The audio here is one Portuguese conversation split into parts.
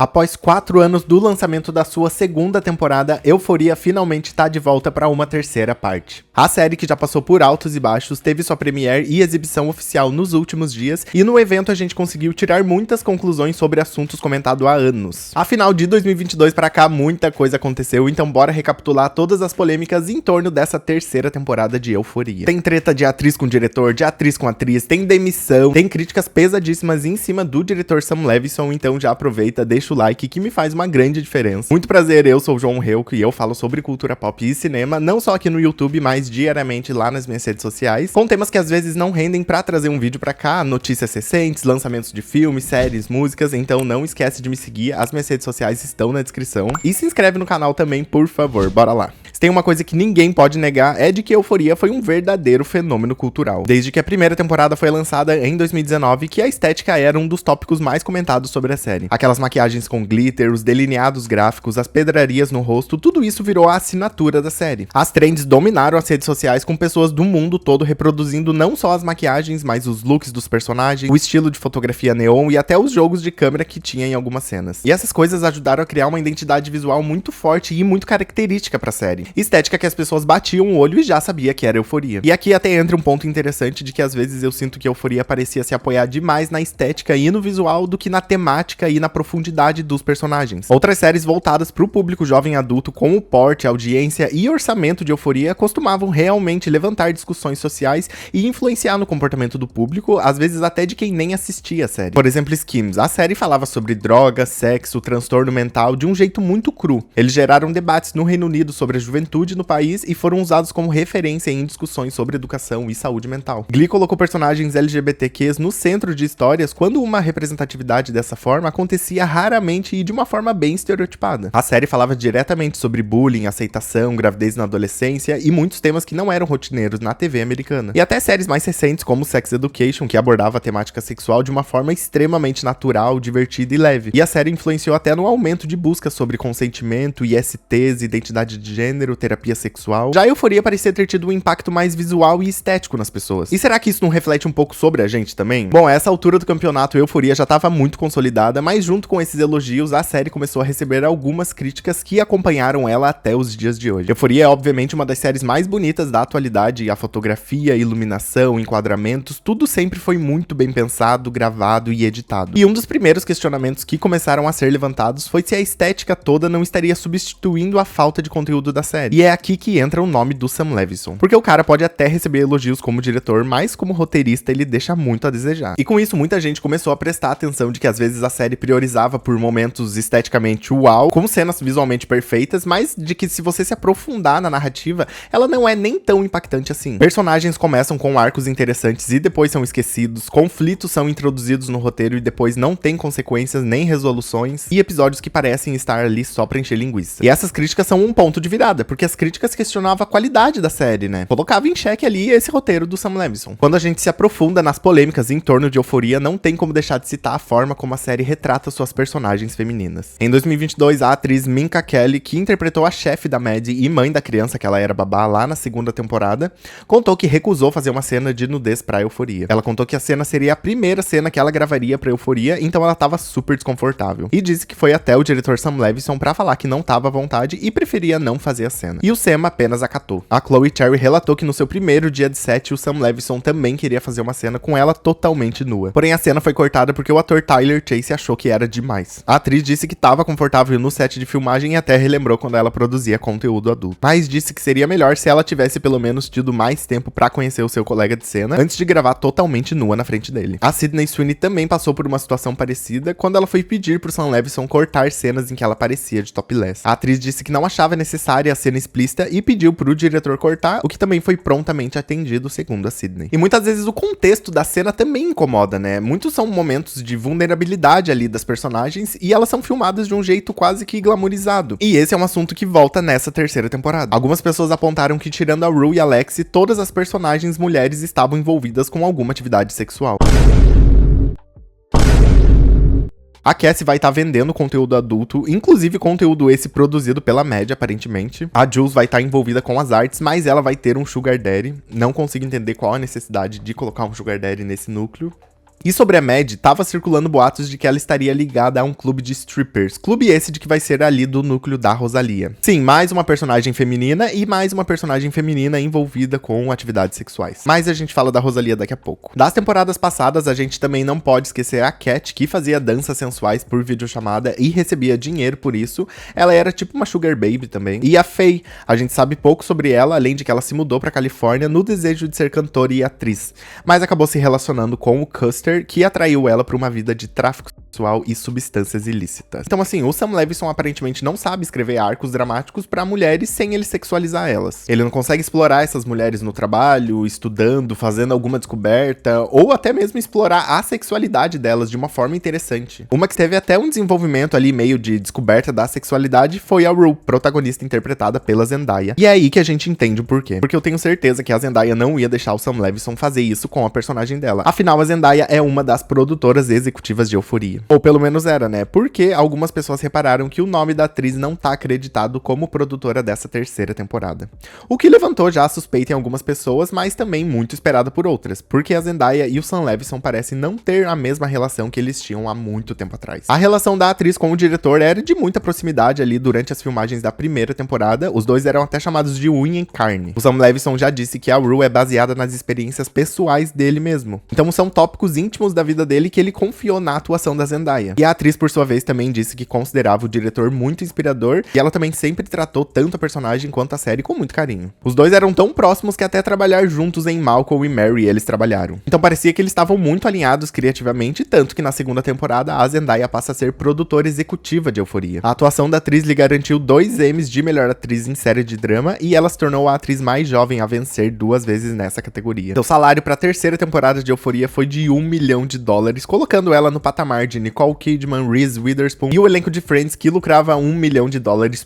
Após 4 anos do lançamento da sua segunda temporada, Euphoria finalmente tá de volta para uma terceira parte. A série, que já passou por altos e baixos, teve sua premiere e exibição oficial nos últimos dias, e no evento a gente conseguiu tirar muitas conclusões sobre assuntos comentados há anos. Afinal, de 2022 pra cá, muita coisa aconteceu, então bora recapitular todas as polêmicas em torno dessa terceira temporada de Euphoria. Tem treta de atriz com diretor, de atriz com atriz, tem demissão, tem críticas pesadíssimas em cima do diretor Sam Levinson, então já aproveita, deixa o like que me faz uma grande diferença. Muito prazer, eu sou o João Reuco e eu falo sobre cultura pop e cinema, não só aqui no YouTube, mas diariamente lá nas minhas redes sociais, com temas que às vezes não rendem pra trazer um vídeo pra cá, notícias recentes, lançamentos de filmes, séries, músicas, então não esquece de me seguir, as minhas redes sociais estão na descrição, e se inscreve no canal também, por favor, bora lá. Se tem uma coisa que ninguém pode negar, é de que Euphoria foi um verdadeiro fenômeno cultural. Desde que a primeira temporada foi lançada em 2019, que a estética era um dos tópicos mais comentados sobre a série. Aquelas maquiagens com glitter, os delineados gráficos, as pedrarias no rosto, tudo isso virou a assinatura da série. As trends dominaram as redes sociais, com pessoas do mundo todo reproduzindo não só as maquiagens, mas os looks dos personagens, o estilo de fotografia neon e até os jogos de câmera que tinha em algumas cenas. E essas coisas ajudaram a criar uma identidade visual muito forte e muito característica pra série. Estética que as pessoas batiam o olho e já sabia que era Euphoria. E aqui até entra um ponto interessante de que às vezes eu sinto que Euphoria parecia se apoiar demais na estética e no visual do que na temática e na profundidade dos personagens. Outras séries voltadas pro público jovem adulto, com o porte, audiência e orçamento de Euphoria, costumavam realmente levantar discussões sociais e influenciar no comportamento do público, às vezes até de quem nem assistia a série. Por exemplo, Skims. A série falava sobre drogas, sexo, transtorno mental de um jeito muito cru. Eles geraram debates no Reino Unido sobre a juventude no país e foram usados como referência em discussões sobre educação e saúde mental. Glee colocou personagens LGBTQs no centro de histórias quando uma representatividade dessa forma acontecia raramente e de uma forma bem estereotipada. A série falava diretamente sobre bullying, aceitação, gravidez na adolescência e muitos temas que não eram rotineiros na TV americana. E até séries mais recentes como Sex Education, que abordava a temática sexual de uma forma extremamente natural, divertida e leve. E a série influenciou até no aumento de buscas sobre consentimento, ISTs, identidade de gênero, terapia sexual. Já a Euphoria parecia ter tido um impacto mais visual e estético nas pessoas. E será que isso não reflete um pouco sobre a gente também? Bom, a essa altura do campeonato, Euphoria já estava muito consolidada, mas junto com esses elogios, a série começou a receber algumas críticas que acompanharam ela até os dias de hoje. Euphoria é obviamente uma das séries mais bonitas da atualidade, e a fotografia, iluminação, enquadramentos, tudo sempre foi muito bem pensado, gravado e editado. E um dos primeiros questionamentos que começaram a ser levantados foi se a estética toda não estaria substituindo a falta de conteúdo da série. E é aqui que entra o nome do Sam Levinson. Porque o cara pode até receber elogios como diretor, mas como roteirista ele deixa muito a desejar. E com isso muita gente começou a prestar atenção de que às vezes a série priorizava por momentos esteticamente uau, com cenas visualmente perfeitas, mas de que se você se aprofundar na narrativa, ela não é nem tão impactante assim. Personagens começam com arcos interessantes e depois são esquecidos, conflitos são introduzidos no roteiro e depois não tem consequências nem resoluções, e episódios que parecem estar ali só pra encher linguiça. E essas críticas são um ponto de virada, porque as críticas questionavam a qualidade da série, né? Colocava em xeque ali esse roteiro do Sam Levinson. Quando a gente se aprofunda nas polêmicas em torno de Euphoria, não tem como deixar de citar a forma como a série retrata suas personagens femininas. Em 2022, a atriz Minka Kelly, que interpretou a chefe da Maddie e mãe da criança que ela era babá lá na segunda temporada, contou que recusou fazer uma cena de nudez pra Euphoria. Ela contou que a cena seria a primeira cena que ela gravaria pra Euphoria, então ela tava super desconfortável. E disse que foi até o diretor Sam Levinson pra falar que não tava à vontade e preferia não fazer a cena. E o Sam apenas acatou. A Chloe Cherry relatou que no seu primeiro dia de set, o Sam Levinson também queria fazer uma cena com ela totalmente nua. Porém, a cena foi cortada porque o ator Tyler Chase achou que era demais. A atriz disse que estava confortável no set de filmagem e até relembrou quando ela produzia conteúdo adulto. Mas disse que seria melhor se ela tivesse pelo menos tido mais tempo pra conhecer o seu colega de cena antes de gravar totalmente nua na frente dele. A Sydney Sweeney também passou por uma situação parecida quando ela foi pedir pro Sam Levinson cortar cenas em que ela aparecia de topless. A atriz disse que não achava necessária a cena explícita e pediu pro diretor cortar, o que também foi prontamente atendido, segundo a Sydney. E muitas vezes o contexto da cena também incomoda, né? Muitos são momentos de vulnerabilidade ali das personagens e elas são filmadas de um jeito quase que glamourizado. E esse é um assunto que volta nessa terceira temporada. Algumas pessoas apontaram que, tirando a Rue e a Lexi, todas as personagens mulheres estavam envolvidas com alguma atividade sexual. A Cassie vai estar vendendo conteúdo adulto, inclusive conteúdo esse produzido pela Maddie, aparentemente. A Jules vai estar envolvida com as artes, mas ela vai ter um Sugar Daddy. Não consigo entender qual a necessidade de colocar um Sugar Daddy nesse núcleo. E sobre a Mad, tava circulando boatos de que ela estaria ligada a um clube de strippers. Clube esse de que vai ser ali do núcleo da Rosalía. Sim, mais uma personagem feminina e mais uma personagem feminina envolvida com atividades sexuais. Mas a gente fala da Rosalía daqui a pouco. Das temporadas passadas, a gente também não pode esquecer a Cat, que fazia danças sensuais por videochamada e recebia dinheiro por isso. Ela era tipo uma sugar baby também. E a Faye, a gente sabe pouco sobre ela, além de que ela se mudou pra Califórnia no desejo de ser cantora e atriz. Mas acabou se relacionando com o Custer, que atraiu ela pra uma vida de tráfico sexual e substâncias ilícitas. Então assim, o Sam Levinson aparentemente não sabe escrever arcos dramáticos pra mulheres sem ele sexualizar elas. Ele não consegue explorar essas mulheres no trabalho, estudando, fazendo alguma descoberta, ou até mesmo explorar a sexualidade delas de uma forma interessante. Uma que teve até um desenvolvimento ali meio de descoberta da sexualidade foi a Rue, protagonista interpretada pela Zendaya. E é aí que a gente entende o porquê. Porque eu tenho certeza que a Zendaya não ia deixar o Sam Levinson fazer isso com a personagem dela. Afinal, a Zendaya é uma das produtoras executivas de Euphoria. Ou pelo menos era, né? Porque algumas pessoas repararam que o nome da atriz não tá acreditado como produtora dessa terceira temporada. O que levantou já a suspeita em algumas pessoas, mas também muito esperada por outras. Porque a Zendaya e o Sam Levinson parecem não ter a mesma relação que eles tinham há muito tempo atrás. A relação da atriz com o diretor era de muita proximidade ali durante as filmagens da primeira temporada. Os dois eram até chamados de unha em carne. O Sam Levinson já disse que a Rue é baseada nas experiências pessoais dele mesmo. Então são tópicos íntimos da vida dele que ele confiou na atuação da Zendaya. E a atriz, por sua vez, também disse que considerava o diretor muito inspirador e ela também sempre tratou tanto a personagem quanto a série com muito carinho. Os dois eram tão próximos que até trabalhar juntos em Malcolm e Mary eles trabalharam. Então parecia que eles estavam muito alinhados criativamente, tanto que na segunda temporada a Zendaya passa a ser produtora executiva de Euphoria. A atuação da atriz lhe garantiu 2 Emmys de melhor atriz em série de drama e ela se tornou a atriz mais jovem a vencer 2 vezes nessa categoria. Seu salário para a terceira temporada de Euphoria foi de $1 milhão, colocando ela no patamar de Nicole Kidman, Reese Witherspoon e o elenco de Friends, que lucrava $1 milhão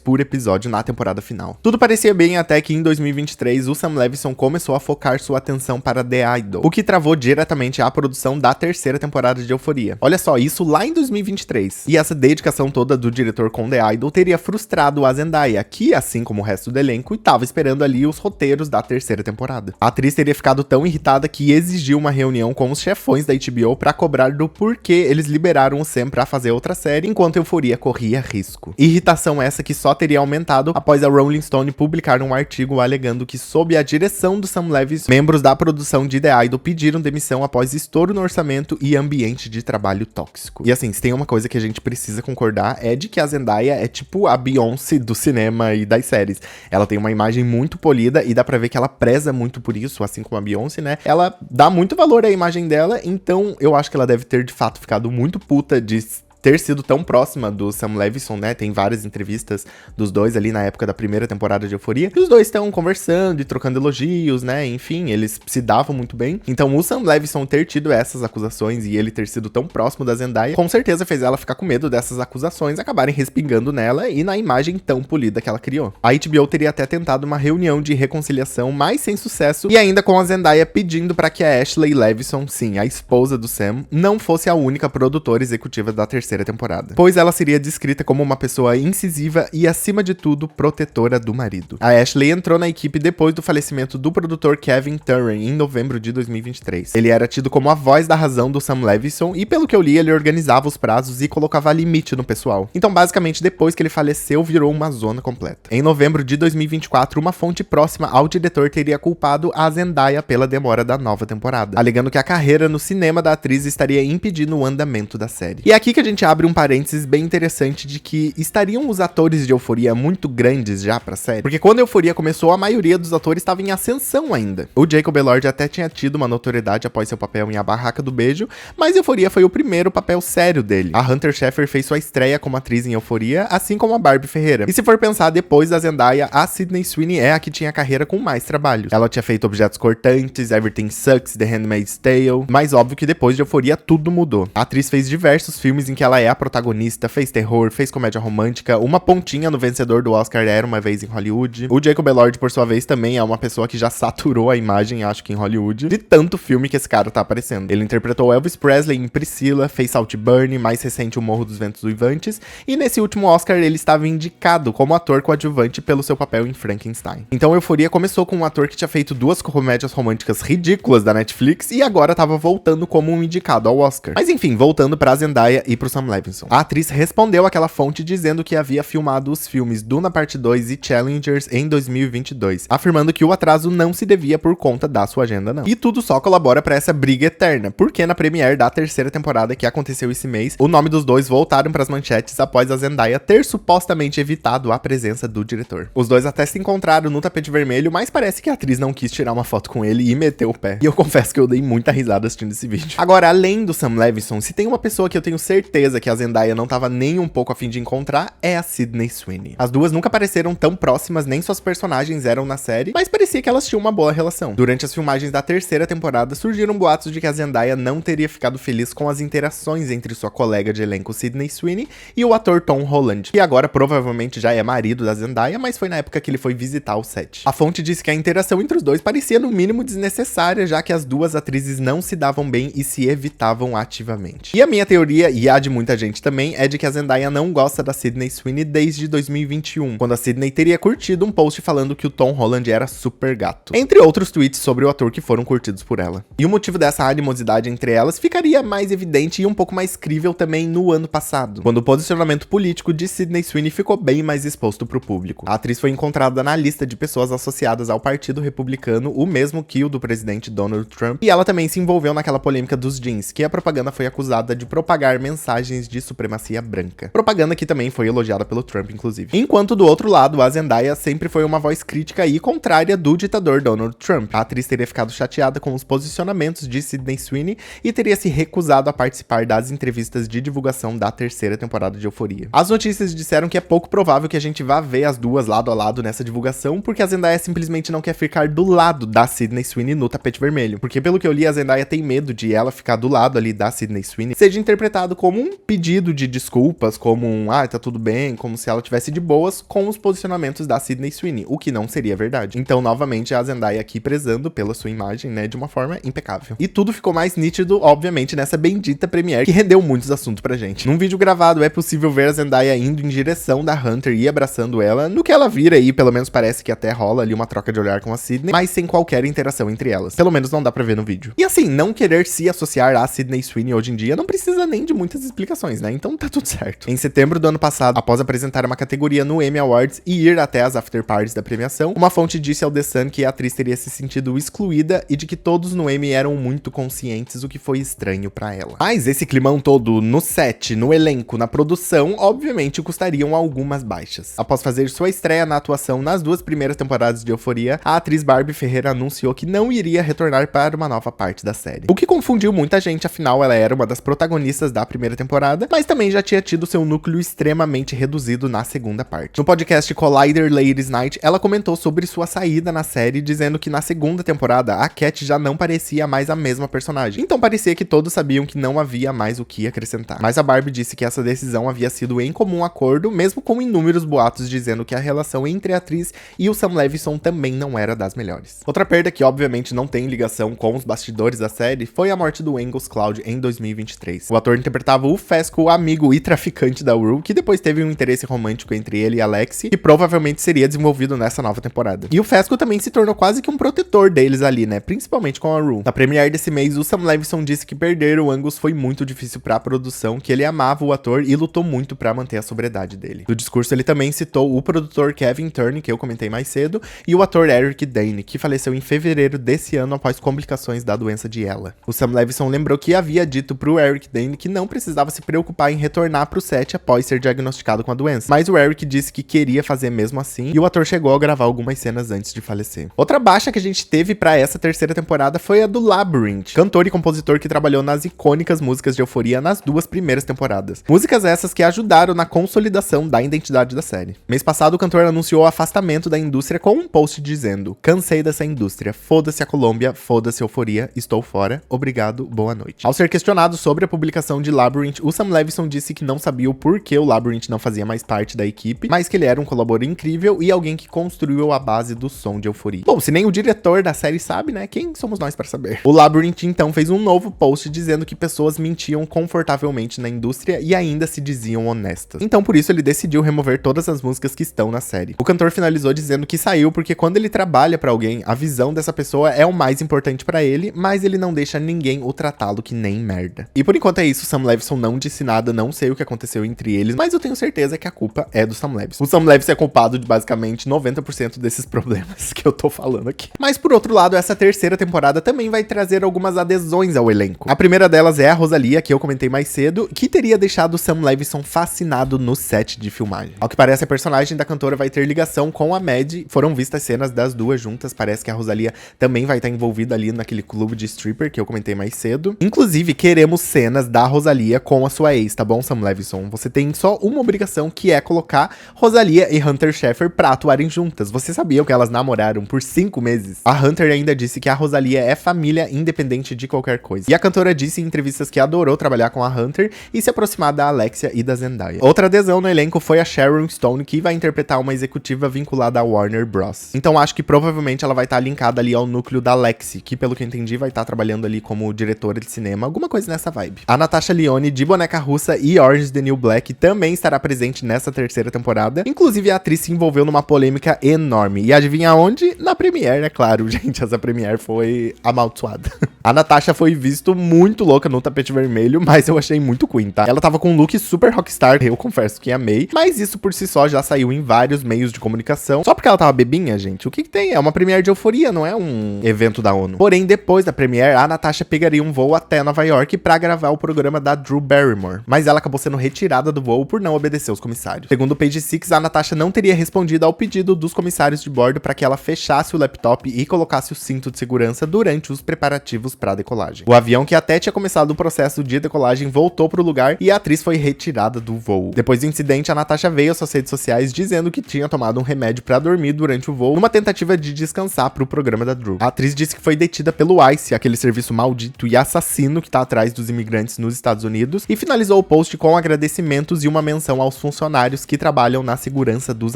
por episódio na temporada final. Tudo parecia bem até que em 2023 o Sam Levinson começou a focar sua atenção para The Idol, o que travou diretamente a produção da terceira temporada de Euphoria. Olha só, isso lá em 2023. E essa dedicação toda do diretor com The Idol teria frustrado a Zendaya, que, assim como o resto do elenco, estava esperando ali os roteiros da terceira temporada. A atriz teria ficado tão irritada que exigiu uma reunião com os chefões da HBO para cobrar do porquê eles liberaram o Sam para fazer outra série, enquanto Euphoria corria risco. Irritação essa que só teria aumentado após a Rolling Stone publicar um artigo alegando que, sob a direção do Sam Levinson, membros da produção de The Idol pediram demissão após estouro no orçamento e ambiente de trabalho tóxico. E assim, se tem uma coisa que a gente precisa concordar é de que a Zendaya é tipo a Beyoncé do cinema e das séries. Ela tem uma imagem muito polida e dá pra ver que ela preza muito por isso, assim como a Beyoncé, né? Ela dá muito valor à imagem dela, então eu acho que ela deve ter de fato ficado muito puta de ter sido tão próxima do Sam Levinson, né? Tem várias entrevistas dos dois ali na época da primeira temporada de Euphoria. E os dois estão conversando e trocando elogios, né? Enfim, eles se davam muito bem. Então o Sam Levinson ter tido essas acusações e ele ter sido tão próximo da Zendaya, com certeza fez ela ficar com medo dessas acusações acabarem respingando nela e na imagem tão polida que ela criou. A HBO teria até tentado uma reunião de reconciliação, mas sem sucesso, e ainda com a Zendaya pedindo para que a Ashley Levinson, sim, a esposa do Sam, não fosse a única produtora executiva da terceira temporada, pois ela seria descrita como uma pessoa incisiva e, acima de tudo, protetora do marido. A Ashley entrou na equipe depois do falecimento do produtor Kevin Turen, em novembro de 2023. Ele era tido como a voz da razão do Sam Levinson e, pelo que eu li, ele organizava os prazos e colocava limite no pessoal. Então, basicamente, depois que ele faleceu, virou uma zona completa. Em novembro de 2024, uma fonte próxima ao diretor teria culpado a Zendaya pela demora da nova temporada, alegando que a carreira no cinema da atriz estaria impedindo o andamento da série. E é aqui que a gente abre um parênteses bem interessante de que estariam os atores de Euphoria muito grandes já pra série? Porque quando Euphoria começou, a maioria dos atores estava em ascensão ainda. O Jacob Elord até tinha tido uma notoriedade após seu papel em A Barraca do Beijo, mas Euphoria foi o primeiro papel sério dele. A Hunter Schafer fez sua estreia como atriz em Euphoria, assim como a Barbie Ferreira. E se for pensar, depois da Zendaya, a Sydney Sweeney é a que tinha carreira com mais trabalhos. Ela tinha feito Objetos Cortantes, Everything Sucks, The Handmaid's Tale, mas óbvio que depois de Euphoria tudo mudou. A atriz fez diversos filmes em que ela ela é a protagonista, fez terror, fez comédia romântica, uma pontinha no vencedor do Oscar Era Uma Vez em Hollywood. O Jacob Elord, por sua vez, também é uma pessoa que já saturou a imagem, acho que em Hollywood, de tanto filme que esse cara tá aparecendo. Ele interpretou Elvis Presley em Priscilla, fez Saltburn, mais recente O Morro dos Ventos Uivantes, e nesse último Oscar ele estava indicado como ator coadjuvante pelo seu papel em Frankenstein. Então Euphoria começou com um ator que tinha feito 2 comédias românticas ridículas da Netflix e agora tava voltando como um indicado ao Oscar. Mas enfim, voltando pra Zendaya e pro Sam Levinson. A atriz respondeu àquela fonte dizendo que havia filmado os filmes Duna Parte 2 e Challengers em 2022, afirmando que o atraso não se devia por conta da sua agenda, não. E tudo só colabora pra essa briga eterna, porque na premiere da 3ª temporada que aconteceu esse mês, o nome dos dois voltaram pras manchetes após a Zendaya ter supostamente evitado a presença do diretor. Os dois até se encontraram no tapete vermelho, mas parece que a atriz não quis tirar uma foto com ele e meteu o pé. E eu confesso que eu dei muita risada assistindo esse vídeo. Agora, além do Sam Levinson, se tem uma pessoa que eu tenho certeza que a Zendaya não tava nem um pouco a fim de encontrar, é a Sydney Sweeney. As duas nunca pareceram tão próximas, nem suas personagens eram na série, mas parecia que elas tinham uma boa relação. Durante as filmagens da 3ª temporada, surgiram boatos de que a Zendaya não teria ficado feliz com as interações entre sua colega de elenco Sydney Sweeney e o ator Tom Holland, que agora provavelmente já é marido da Zendaya, mas foi na época que ele foi visitar o set. A fonte disse que a interação entre os dois parecia no mínimo desnecessária, já que as duas atrizes não se davam bem e se evitavam ativamente. E a minha teoria, e a de muita gente também, é de que a Zendaya não gosta da Sydney Sweeney desde 2021, quando a Sydney teria curtido um post falando que o Tom Holland era super gato, entre outros tweets sobre o ator que foram curtidos por ela. E o motivo dessa animosidade entre elas ficaria mais evidente e um pouco mais crível também no ano passado, quando o posicionamento político de Sydney Sweeney ficou bem mais exposto pro público. A atriz foi encontrada na lista de pessoas associadas ao Partido Republicano, o mesmo que o do presidente Donald Trump, e ela também se envolveu naquela polêmica dos jeans, que a propaganda foi acusada de propagar mensagens de supremacia branca. Propaganda que também foi elogiada pelo Trump, inclusive. Enquanto do outro lado, a Zendaya sempre foi uma voz crítica e contrária do ditador Donald Trump. A atriz teria ficado chateada com os posicionamentos de Sydney Sweeney e teria se recusado a participar das entrevistas de divulgação da 3ª temporada de Euphoria. As notícias disseram que é pouco provável que a gente vá ver as duas lado a lado nessa divulgação, porque a Zendaya simplesmente não quer ficar do lado da Sydney Sweeney no tapete vermelho. Porque pelo que eu li, a Zendaya tem medo de ela ficar do lado ali da Sydney Sweeney seja interpretado como um pedido de desculpas, como um tá tudo bem, como se ela tivesse de boas com os posicionamentos da Sydney Sweeney, o que não seria verdade. Então, novamente, a Zendaya aqui prezando pela sua imagem, né, de uma forma impecável. E tudo ficou mais nítido, obviamente, nessa bendita premiere que rendeu muitos assuntos pra gente. Num vídeo gravado, é possível ver a Zendaya indo em direção da Hunter e abraçando ela, no que ela vira e pelo menos parece que até rola ali uma troca de olhar com a Sydney, mas sem qualquer interação entre elas. Pelo menos não dá pra ver no vídeo. E assim, não querer se associar a Sydney Sweeney hoje em dia não precisa nem de muitas explicações, né? Então tá tudo certo. Em setembro do ano passado, após apresentar uma categoria no Emmy Awards e ir até as afterparties da premiação, uma fonte disse ao The Sun que a atriz teria se sentido excluída e de que todos no Emmy eram muito conscientes, o que foi estranho pra ela. Mas esse climão todo no set, no elenco, na produção, obviamente custariam algumas baixas. Após fazer sua estreia na atuação nas 2 primeiras temporadas de Euphoria, a atriz Barbie Ferreira anunciou que não iria retornar para uma nova parte da série. O que confundiu muita gente, afinal ela era uma das protagonistas da primeira temporada, mas também já tinha tido seu núcleo extremamente reduzido na segunda parte. No podcast Collider Ladies Night, ela comentou sobre sua saída na série, dizendo que na segunda temporada a Cat já não parecia mais a mesma personagem, então parecia que todos sabiam que não havia mais o que acrescentar. Mas a Barbie disse que essa decisão havia sido em comum acordo, mesmo com inúmeros boatos dizendo que a relação entre a atriz e o Sam Levinson também não era das melhores. Outra perda que obviamente não tem ligação com os bastidores da série foi a morte do Angus Cloud em 2023. O ator interpretava o Fesco, amigo e traficante da Rue, que depois teve um interesse romântico entre ele e Alexi, que provavelmente seria desenvolvido nessa nova temporada. E o Fesco também se tornou quase que um protetor deles ali, né? Principalmente com a Rue. Na premiere desse mês, o Sam Levinson disse que perder o Angus foi muito difícil pra produção, que ele amava o ator e lutou muito pra manter a sobriedade dele. No discurso, ele também citou o produtor Kevin Turney, que eu comentei mais cedo, e o ator Eric Dane, que faleceu em fevereiro desse ano após complicações da doença de Ella. O Sam Levinson lembrou que havia dito pro Eric Dane que não precisava se preocupar em retornar pro set após ser diagnosticado com a doença, mas o Eric disse que queria fazer mesmo assim, e o ator chegou a gravar algumas cenas antes de falecer. Outra baixa que a gente teve pra essa 3ª temporada foi a do Labrinth, cantor e compositor que trabalhou nas icônicas músicas de Euphoria nas 2 primeiras temporadas. Músicas essas que ajudaram na consolidação da identidade da série. Mês passado, o cantor anunciou o afastamento da indústria com um post dizendo: "Cansei dessa indústria, foda-se a Colômbia, foda-se Euphoria, estou fora, obrigado, boa noite." Ao ser questionado sobre a publicação de Labrinth, o Sam Levinson disse que não sabia o porquê o Labyrinth não fazia mais parte da equipe, mas que ele era um colaborador incrível e alguém que construiu a base do som de Euphoria. Bom, se nem o diretor da série sabe, né, quem somos nós para saber? O Labyrinth então fez um novo post dizendo que pessoas mentiam confortavelmente na indústria e ainda se diziam honestas. Então por isso ele decidiu remover todas as músicas que estão na série. O cantor finalizou dizendo que saiu porque quando ele trabalha pra alguém, a visão dessa pessoa é o mais importante pra ele, mas ele não deixa ninguém o tratá-lo que nem merda. E por enquanto é isso, Sam Levinson não disse nada, não sei o que aconteceu entre eles, mas eu tenho certeza que a culpa é do Sam Levinson. O Sam Levinson é culpado de basicamente 90% desses problemas que eu tô falando aqui. Mas por outro lado, essa terceira temporada também vai trazer algumas adesões ao elenco. A primeira delas é a Rosalia, que eu comentei mais cedo, que teria deixado o Sam Levinson fascinado no set de filmagem. Ao que parece, a personagem da cantora vai ter ligação com a Mad, foram vistas cenas das duas juntas, parece que a Rosalia também vai estar envolvida ali naquele clube de stripper que eu comentei mais cedo. Inclusive, queremos cenas da Rosalia com a sua ex, tá bom, Sam Levinson? Você tem só uma obrigação, que é colocar Rosalia e Hunter Schafer pra atuarem juntas. Você sabia que elas namoraram por 5 meses? A Hunter ainda disse que a Rosalia é família independente de qualquer coisa. E a cantora disse em entrevistas que adorou trabalhar com a Hunter e se aproximar da Alexia e da Zendaya. Outra adesão no elenco foi a Sharon Stone, que vai interpretar uma executiva vinculada à Warner Bros. Então acho que provavelmente ela vai estar linkada ali ao núcleo da Lexi, que pelo que eu entendi vai estar trabalhando ali como diretora de cinema, alguma coisa nessa vibe. A Natasha Lyonne, de Boneca Russa e Orange is the New Black, também estará presente nessa terceira temporada. Inclusive a atriz se envolveu numa polêmica enorme. E adivinha onde? Na Premiere, é claro, gente, essa Premiere foi amaldiçoada. A Natasha foi visto muito louca no tapete vermelho, mas eu achei muito queen, tá? Ela tava com um look super rockstar, eu confesso que amei, mas isso por si só já saiu em vários meios de comunicação. Só porque ela tava bebinha, gente, o que tem? É uma Premiere de Euphoria, não é um evento da ONU. Porém, depois da Premiere, a Natasha pegaria um voo até Nova York pra gravar o programa da Drew Barrymore, mas ela acabou sendo retirada do voo por não obedecer os comissários. Segundo o Page Six, a Natasha não teria respondido ao pedido dos comissários de bordo para que ela fechasse o laptop e colocasse o cinto de segurança durante os preparativos para a decolagem. O avião, que até tinha começado o processo de decolagem, voltou pro lugar e a atriz foi retirada do voo. Depois do incidente, a Natasha veio às suas redes sociais dizendo que tinha tomado um remédio para dormir durante o voo, numa tentativa de descansar pro programa da Drew. A atriz disse que foi detida pelo ICE, aquele serviço maldito e assassino que tá atrás dos imigrantes nos Estados Unidos, e finalizou o post com agradecimentos e uma menção aos funcionários que trabalham na segurança dos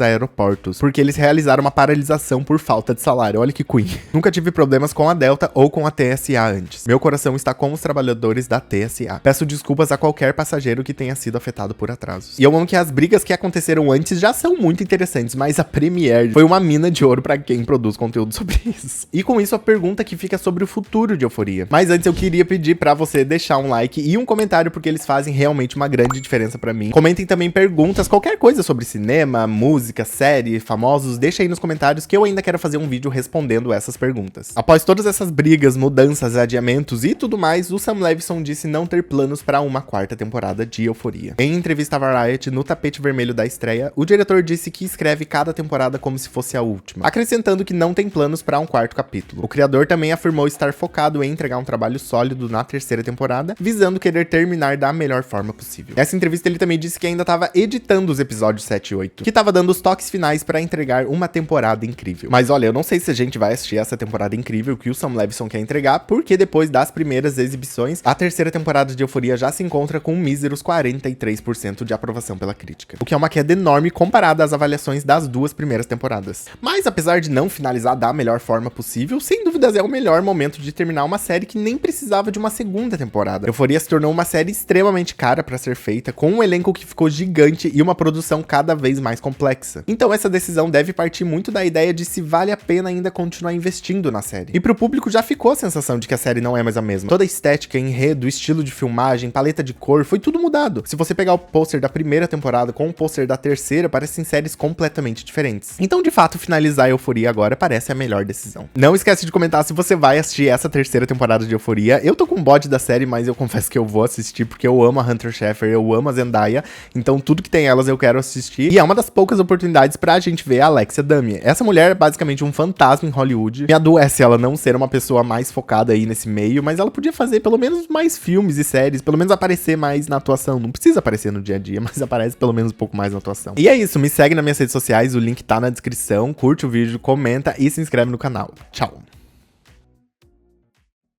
aeroportos, porque eles realizaram uma paralisação por falta de salário. Olha que queen. Nunca tive problemas com a Delta ou com a TSA antes. Meu coração está com os trabalhadores da TSA. Peço desculpas a qualquer passageiro que tenha sido afetado por atrasos. E eu amo que as brigas que aconteceram antes já são muito interessantes, mas a Premiere foi uma mina de ouro pra quem produz conteúdo sobre isso. E com isso a pergunta que fica sobre o futuro de Euphoria. Mas antes eu queria pedir pra você deixar um like e um comentário, porque eles fazem realmente uma grande diferença pra mim. Comentem também perguntas, qualquer coisa sobre cinema, música, série, famosos, deixa aí nos comentários que eu ainda quero fazer um vídeo respondendo essas perguntas. Após todas essas brigas, mudanças, adiamentos e tudo mais, o Sam Levinson disse não ter planos para uma quarta temporada de Euphoria. Em entrevista à Variety, no tapete vermelho da estreia, o diretor disse que escreve cada temporada como se fosse a última, acrescentando que não tem planos para um quarto capítulo. O criador também afirmou estar focado em entregar um trabalho sólido na terceira temporada, visando querer terminar da melhor forma possível. Nessa entrevista ele também disse que ainda estava editando os episódios 7 e 8, que estava dando os toques finais para entregar uma temporada incrível. Mas olha, eu não sei se a gente vai assistir essa temporada incrível que o Sam Levinson quer entregar, porque depois das primeiras exibições, a terceira temporada de Euphoria já se encontra com míseros 43% de aprovação pela crítica, o que é uma queda enorme comparada às avaliações das duas primeiras temporadas. Mas apesar de não finalizar da melhor forma possível, sem dúvidas é o melhor momento de terminar uma série que nem precisava de uma segunda temporada. Euphoria se tornou uma série extremamente cara para ser feita, com um elenco que ficou gigante e uma produção cada vez mais complexa. Então essa decisão deve partir muito da ideia de se vale a pena ainda continuar investindo na série. E pro público já ficou a sensação de que a série não é mais a mesma. Toda a estética, enredo, estilo de filmagem, paleta de cor, foi tudo mudado. Se você pegar o pôster da primeira temporada com o pôster da terceira, parecem séries completamente diferentes. Então, de fato, finalizar a Euphoria agora parece a melhor decisão. Não esquece de comentar se você vai assistir essa terceira temporada de Euphoria. Eu tô com bode da série, mas eu confesso que eu vou assistir porque eu amo a Hunter Schafer, eu amo a Zendaya, então tudo que tem elas eu quero assistir. E é uma das poucas oportunidades pra gente ver a Alexia Dummy. Essa mulher é basicamente um fantasma em Hollywood. Me adoece ela não ser uma pessoa mais focada aí nesse meio, mas ela podia fazer pelo menos mais filmes e séries, pelo menos aparecer mais na atuação. Não precisa aparecer no dia a dia, mas aparece pelo menos um pouco mais na atuação. E é isso, me segue nas minhas redes sociais, o link tá na descrição, curte o vídeo, comenta e se inscreve no canal. Tchau!